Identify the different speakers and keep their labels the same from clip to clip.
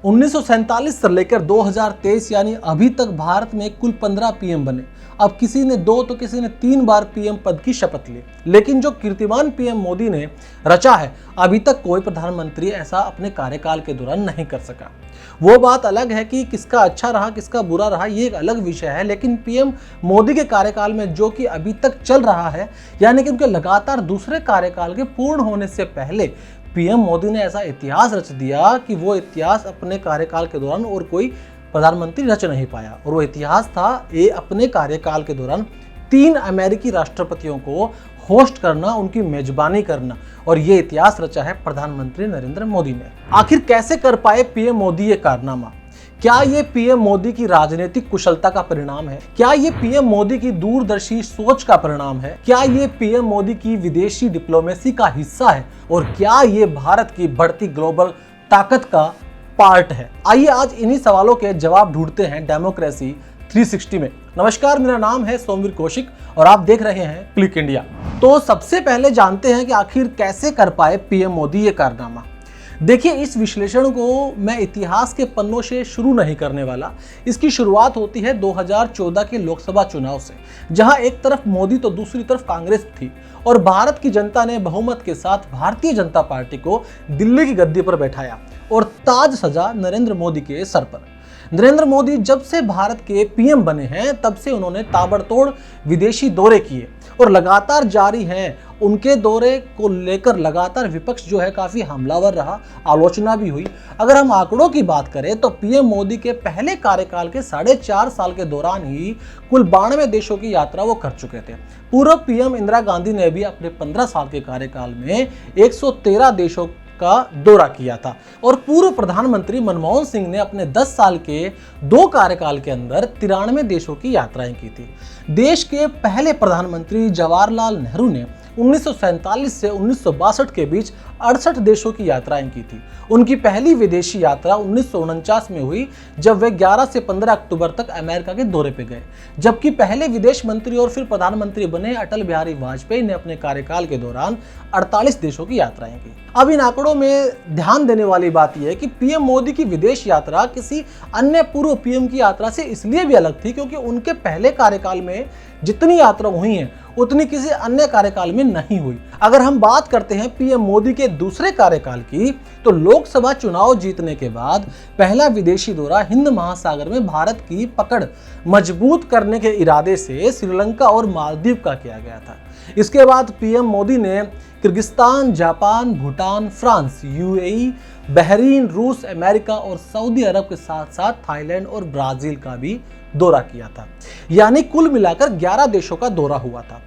Speaker 1: 1947 से लेकर 2023 यानी अभी तक भारत में कुल 15 पीएम बने। अब किसी ने 2 तो किसी ने 3 बार पीएम पद की शपथ ली, लेकिन जो कीर्तिमान पीएम मोदी ने रचा है, अभी तक कोई प्रधानमंत्री ऐसा अपने कार्यकाल के दौरान नहीं कर सका। वो बात अलग है कि किसका अच्छा रहा किसका बुरा रहा, ये एक अलग विषय है, लेकिन पीएम मोदी के कार्यकाल में जो कि अभी तक चल रहा है, यानी कि उनके लगातार दूसरे कार्यकाल के पूर्ण होने से पहले पीएम मोदी ने ऐसा इतिहास रच दिया कि वो इतिहास अपने कार्यकाल के दौरान और कोई प्रधानमंत्री रच नहीं पाया। और वो इतिहास था ये अपने कार्यकाल के दौरान 3 अमेरिकी राष्ट्रपतियों को होस्ट करना, उनकी मेजबानी करना, और ये इतिहास रचा है प्रधानमंत्री नरेंद्र मोदी ने। आखिर कैसे कर पाए पीएम मोदी ये कारनामा? क्या ये पीएम मोदी की राजनीतिक कुशलता का परिणाम है? क्या ये पीएम मोदी की दूरदर्शी सोच का परिणाम है? क्या ये पीएम मोदी की विदेशी डिप्लोमेसी का हिस्सा है? और क्या ये भारत की बढ़ती ग्लोबल ताकत का पार्ट है? आइए आज इन्हीं सवालों के जवाब ढूंढते हैं डेमोक्रेसी 360 में। नमस्कार, मेरा नाम है सोमवीर कौशिक और आप देख रहे हैं क्लिक इंडिया। तो सबसे पहले जानते हैं कि आखिर कैसे कर पाए पीएम मोदी ये कारनामा। देखिए, इस विश्लेषण को मैं इतिहास के पन्नों से शुरू नहीं करने वाला। इसकी शुरुआत होती है 2014 के लोकसभा चुनाव से, जहां एक तरफ मोदी तो दूसरी तरफ कांग्रेस थी और भारत की जनता ने बहुमत के साथ भारतीय जनता पार्टी को दिल्ली की गद्दी पर बैठाया और ताज सजा नरेंद्र मोदी के सर पर। नरेंद्र मोदी जब से भारत के पीएम बने हैं तब से उन्होंने ताबड़तोड़ विदेशी दौरे किए और लगातार जारी हैं। उनके दौरे को लेकर लगातार विपक्ष जो है काफी हमलावर रहा, आलोचना भी हुई। अगर हम आंकड़ों की बात करें तो पीएम मोदी के पहले कार्यकाल के 4.5 साल के दौरान ही कुल 92 देशों की यात्रा वो कर चुके थे। पूर्व पीएम इंदिरा गांधी ने भी अपने 15 साल के कार्यकाल में 113 देशों का दौरा किया था और पूर्व प्रधानमंत्री मनमोहन सिंह ने अपने 10 साल के 2 कार्यकाल के अंदर 93 देशों की यात्राएं की थी। देश के पहले प्रधानमंत्री जवाहरलाल नेहरू ने 1947 से 1962 के बीच 68 देशों की यात्राएं की थी। उनकी पहली विदेशी यात्रा 1949 में हुई, जब वे 11 से 15 अक्टूबर तक अमेरिका के दौरे पे गए। जबकि पहले विदेश मंत्री और फिर प्रधानमंत्री बने अटल बिहारी वाजपेयी ने अपने कार्यकाल के दौरान 48 देशों की यात्राएं की। अब इन आंकड़ों में ध्यान देने वाली बात यह है कि पीएम मोदी की विदेश यात्रा किसी अन्य पूर्व पीएम की यात्रा से इसलिए भी अलग थी क्योंकि उनके पहले कार्यकाल में जितनी यात्रा हुई हैं उतनी किसी अन्य कार्यकाल में नहीं हुई। अगर हम बात करते हैं पीएम मोदी के दूसरे कार्यकाल की, तो लोकसभा चुनाव जीतने के बाद पहला विदेशी दौरा हिंद महासागर में भारत की पकड़ मजबूत करने के इरादे से श्रीलंका और मालदीव का किया गया था। इसके बाद पीएम मोदी ने Kyrgyzstan, Japan, Bhutan, France, UAE, Bahrain, रूस, अमेरिका और सऊदी अरब के साथ साथ थाईलैंड और ब्राजील का भी दौरा किया था। यानी कुल मिलाकर 11 देशों का दौरा हुआ था।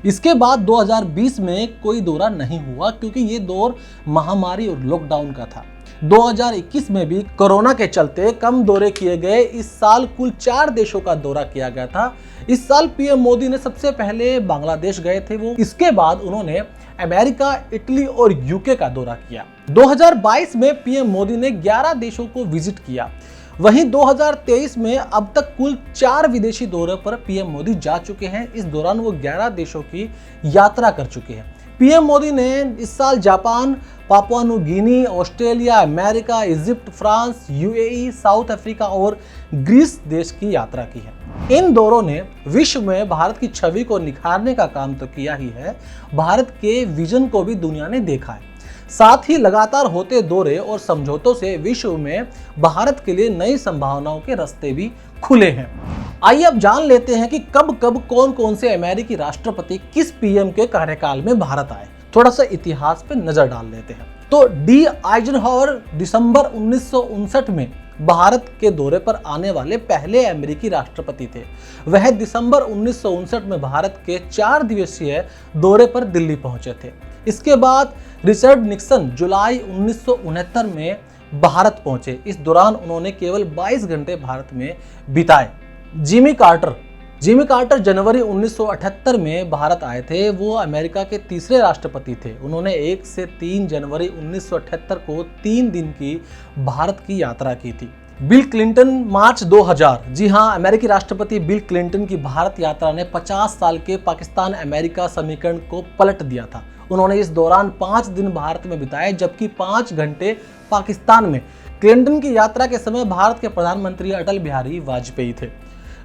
Speaker 1: इसके बाद 2020 में कोई दौरा नहीं हुआ क्योंकि ये दौर महामारी और लॉकडाउन का था। 2021 में भी कोरोना के चलते कम दौरे किए गए। इस साल कुल 4 देशों का दौरा किया गया था। इस साल पीएम मोदी ने सबसे पहले बांग्लादेश गए थे वो। इसके बाद उन्होंने अमेरिका, इटली और यूके का दौरा किया। 2022 में पीएम मोदी ने 11 देशों को विजिट किया। वहीं 2023 में अब तक कुल 4 विदेशी दौरे पर पीएम मोदी जा चुके हैं। इस दौरान वो 11 देशों की यात्रा कर चुके हैं। पीएम मोदी ने इस साल Japan, Papua New Guinea, Australia, America, Egypt, France, UAE, south Africa और ग्रीस देश की यात्रा की है। इन दौरों ने विश्व में भारत की छवि को निखारने का काम तो किया ही है, भारत के विजन को भी दुनिया ने देखा है। साथ ही लगातार होते दौरे और समझौतों से विश्व में भारत के लिए नई संभावनाओं के रास्ते भी खुले हैं। आइए अब जान लेते हैं कि कब कब कौन कौन से अमेरिकी राष्ट्रपति किस पीएम के कार्यकाल में भारत आए। थोड़ा सा इतिहास पे नजर डाल लेते हैं। तो डी आइजनहावर दिसंबर 1959 में भारत के दौरे पर आने वाले पहले अमेरिकी राष्ट्रपति थे। वह दिसंबर 1959 में भारत के 4 दिवसीय दौरे पर दिल्ली पहुंचे थे। इसके बाद रिचर्ड निक्सन जुलाई 1969 में भारत पहुंचे। इस दौरान उन्होंने केवल 22 घंटे भारत में बिताए। जिमी कार्टर जनवरी 1978 में भारत आए थे। वो अमेरिका के तीसरे राष्ट्रपति थे। उन्होंने 1 से 3 जनवरी 1978 को 3 दिन की भारत की यात्रा की थी। बिल क्लिंटन मार्च 2000, जी हाँ, अमेरिकी राष्ट्रपति बिल क्लिंटन की भारत यात्रा ने 50 साल के पाकिस्तान अमेरिका समीकरण को पलट दिया था। उन्होंने इस दौरान 5 दिन भारत में बिताए, जबकि 5 घंटे पाकिस्तान में क्लिंटन की यात्रा के समय भारत के प्रधानमंत्री अटल बिहारी वाजपेयी थे।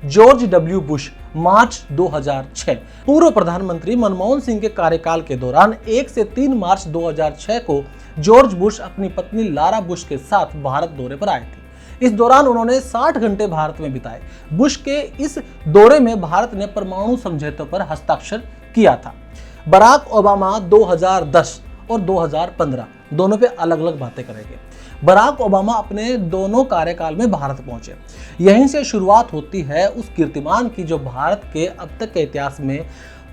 Speaker 1: जॉर्ज डब्ल्यू बुश मार्च 2006। पूर्व प्रधानमंत्री मनमोहन सिंह के कार्यकाल के दौरान 1 से 3 मार्च 2006 को जॉर्ज बुश अपनी पत्नी लारा बुश के साथ भारत दौरे पर आए थे। इस दौरान उन्होंने 60 घंटे भारत में बिताए। बुश के इस दौरे में भारत ने परमाणु समझौते पर हस्ताक्षर किया था। बराक ओबामा 2010 और 2015 दोनों पे अलग अलग बातें करेंगे। बराक ओबामा अपने दोनों कार्यकाल में भारत पहुंचे। यहीं से शुरुआत होती है उस कीर्तिमान की जो भारत के अब तक के इतिहास में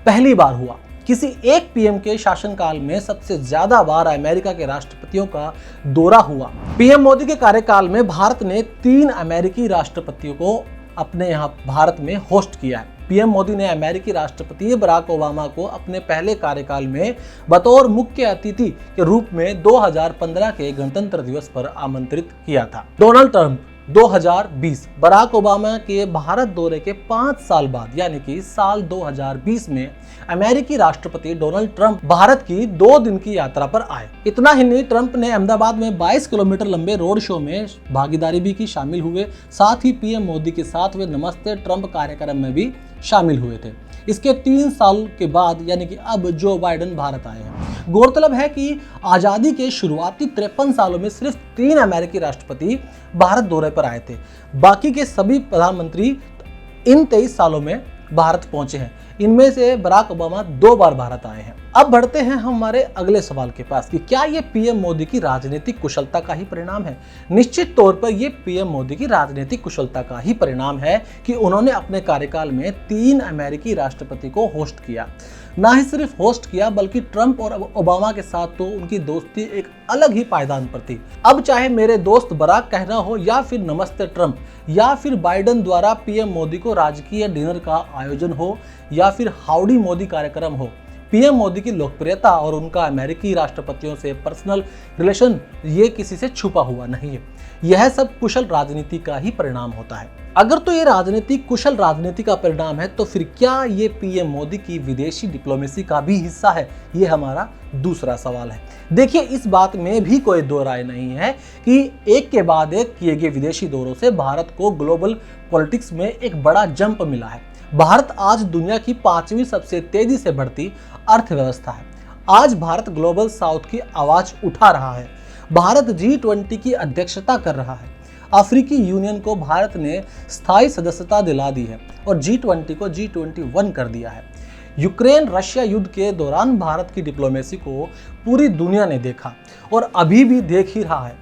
Speaker 1: पहली बार हुआ। किसी एक पीएम के शासनकाल में सबसे ज्यादा बार अमेरिका के राष्ट्रपतियों का दौरा हुआ। पीएम मोदी के कार्यकाल में भारत ने 3 अमेरिकी राष्ट्रपतियों को अपने यहाँ भारत में होस्ट किया है। पीएम मोदी ने अमेरिकी राष्ट्रपति बराक ओबामा को अपने पहले कार्यकाल में बतौर मुख्य अतिथि के रूप में 2015 के गणतंत्र दिवस पर आमंत्रित किया था। Donald Trump 2020। बराक ओबामा के भारत दौरे के 5 साल बाद यानी कि साल 2020 में अमेरिकी राष्ट्रपति डोनाल्ड ट्रंप भारत की 2 दिन की यात्रा पर आए। इतना ही नहीं, ट्रंप ने अहमदाबाद में 22 किलोमीटर लंबे रोड शो में भागीदारी भी की, शामिल हुए। साथ ही पीएम मोदी के साथ वे नमस्ते ट्रंप कार्यक्रम में भी शामिल हुए थे। इसके 3 साल के बाद यानी कि अब जो बाइडेन भारत आए हैं। गौरतलब है कि आज़ादी के शुरुआती 53 सालों में सिर्फ 3 अमेरिकी राष्ट्रपति भारत दौरे पर आए थे। बाकी के सभी प्रधानमंत्री इन 23 सालों में भारत पहुंचे हैं। इनमें से बराक ओबामा 2 बार भारत आए हैं। अब बढ़ते हैं हमारे अगले सवाल के पास कि क्या ये पीएम मोदी की राजनीतिक कुशलता का ही परिणाम है? निश्चित तौर पर ये पीएम मोदी की राजनीतिक कुशलता का ही परिणाम है कि उन्होंने अपने कार्यकाल में 3 अमेरिकी राष्ट्रपति को होस्ट किया। ना ही सिर्फ होस्ट किया बल्कि ट्रंप और ओबामा के साथ तो उनकी दोस्ती एक अलग ही पायदान पर थी। अब चाहे मेरे दोस्त बराक कहना हो या फिर नमस्ते ट्रंप या फिर बाइडेन द्वारा पीएम मोदी को राजकीय डिनर का आयोजन हो या फिर हाउडी मोदी कार्यक्रम हो, पीएम मोदी की लोकप्रियता और उनका अमेरिकी राष्ट्रपतियों से पर्सनल रिलेशन ये किसी से छुपा हुआ नहीं है। यह सब कुशल राजनीति का ही परिणाम होता है। अगर तो ये राजनीति कुशल राजनीति का परिणाम है तो फिर क्या ये पीएम मोदी की विदेशी डिप्लोमेसी का भी हिस्सा है? ये हमारा दूसरा सवाल है। देखिए, इस बात में भी कोई दो राय नहीं है कि एक के बाद एक किए गए विदेशी दौरों से भारत को ग्लोबल पॉलिटिक्स में एक बड़ा जंप मिला है। भारत आज दुनिया की 5वीं सबसे तेजी से बढ़ती अर्थव्यवस्था है। आज भारत ग्लोबल साउथ की आवाज उठा रहा है। भारत G20 की अध्यक्षता कर रहा है। अफ्रीकी यूनियन को भारत ने स्थायी सदस्यता दिला दी है और G20 को G21 कर दिया है। यूक्रेन रशिया युद्ध के दौरान भारत की डिप्लोमेसी को पूरी दुनिया ने देखा और अभी भी देख ही रहा है।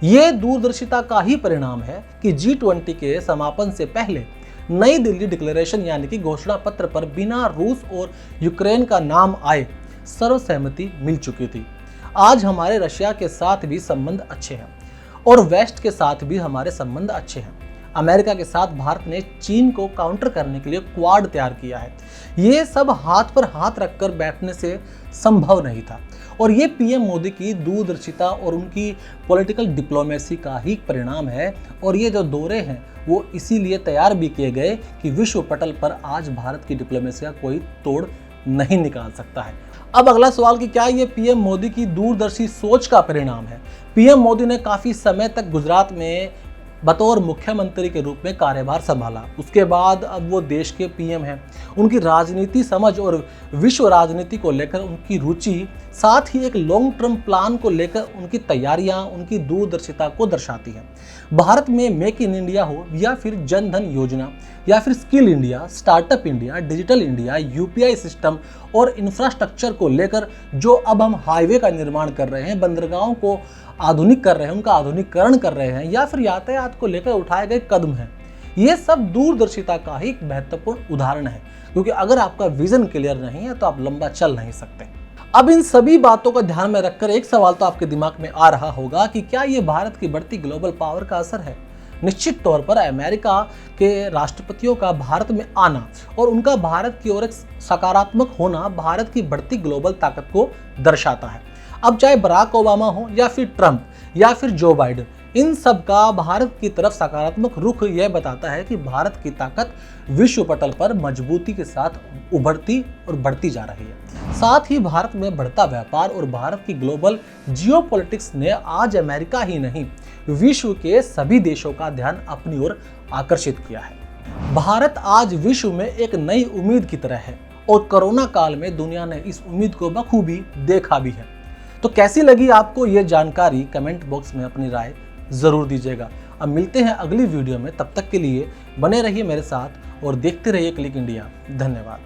Speaker 1: ये दूरदर्शिता का ही परिणाम है कि G20 के समापन से पहले नई दिल्ली डिक्लेरेशन यानी कि घोषणा पत्र पर बिना रूस और यूक्रेन का नाम आए सर्वसहमति मिल चुकी थी। आज हमारे रशिया के साथ भी संबंध अच्छे हैं और वेस्ट के साथ भी हमारे संबंध अच्छे हैं। अमेरिका के साथ भारत ने चीन को काउंटर करने के लिए क्वाड तैयार किया है। ये सब हाथ पर हाथ रखकर बैठने से संभव नहीं था और ये पीएम मोदी की दूरदर्शिता और उनकी पॉलिटिकल डिप्लोमेसी का ही परिणाम है। और ये जो दौरे हैं वो इसीलिए तैयार भी किए गए कि विश्व पटल पर आज भारत की डिप्लोमेसी का कोई तोड़ नहीं निकाल सकता है। अब अगला सवाल कि क्या ये पीएम मोदी की दूरदर्शी सोच का परिणाम है? पीएम मोदी ने काफी समय तक गुजरात में बतौर मुख्यमंत्री के रूप में कार्यभार संभाला। उसके बाद अब वो देश के पीएम हैं। उनकी राजनीति समझ और विश्व राजनीति को लेकर उनकी रुचि, साथ ही एक लॉन्ग टर्म प्लान को लेकर उनकी तैयारियां उनकी दूरदर्शिता को दर्शाती हैं। भारत में मेक इन इंडिया हो या फिर जन धन योजना या फिर skill India, startup India, digital India, UPI system और इंफ्रास्ट्रक्चर को लेकर जो अब हम हाईवे का निर्माण कर रहे हैं, बंदरगाहों को आधुनिक कर रहे हैं, उनका आधुनिकीकरण कर रहे हैं या फिर यातायात को लेकर उठाए गए कदम हैं, ये सब दूरदर्शिता का ही एक महत्वपूर्ण उदाहरण है। क्योंकि अगर आपका विजन क्लियर नहीं है तो आप लंबा चल नहीं सकते। अब इन सभी बातों को ध्यान में रखकर एक सवाल तो आपके दिमाग में आ रहा होगा कि क्या ये भारत की बढ़ती ग्लोबल पावर का असर है? निश्चित तौर पर अमेरिका के राष्ट्रपतियों का भारत में आना और उनका भारत की ओर एक सकारात्मक होना भारत की बढ़ती ग्लोबल ताकत को दर्शाता है। अब चाहे बराक ओबामा हो या फिर ट्रंप या फिर जो बाइडेन, इन सब का भारत की तरफ सकारात्मक रुख यह बताता है कि भारत की ताकत विश्व पटल पर मजबूती के साथ उभरती और बढ़ती जा रही है। साथ ही भारत में बढ़ता व्यापार और भारत की ग्लोबल जियोपॉलिटिक्स ने आज अमेरिका ही नहीं, विश्व के सभी देशों का ध्यान अपनी ओर आकर्षित किया है। भारत आज विश्व में एक नई उम्मीद की तरह है और कोरोना काल में दुनिया ने इस उम्मीद को बखूबी देखा भी है। तो कैसी लगी आपको ये जानकारी, कमेंट बॉक्स में अपनी राय जरूर दीजिएगा। अब मिलते हैं अगली वीडियो में, तब तक के लिए बने रहिए मेरे साथ और देखते रहिए क्लिक इंडिया। धन्यवाद।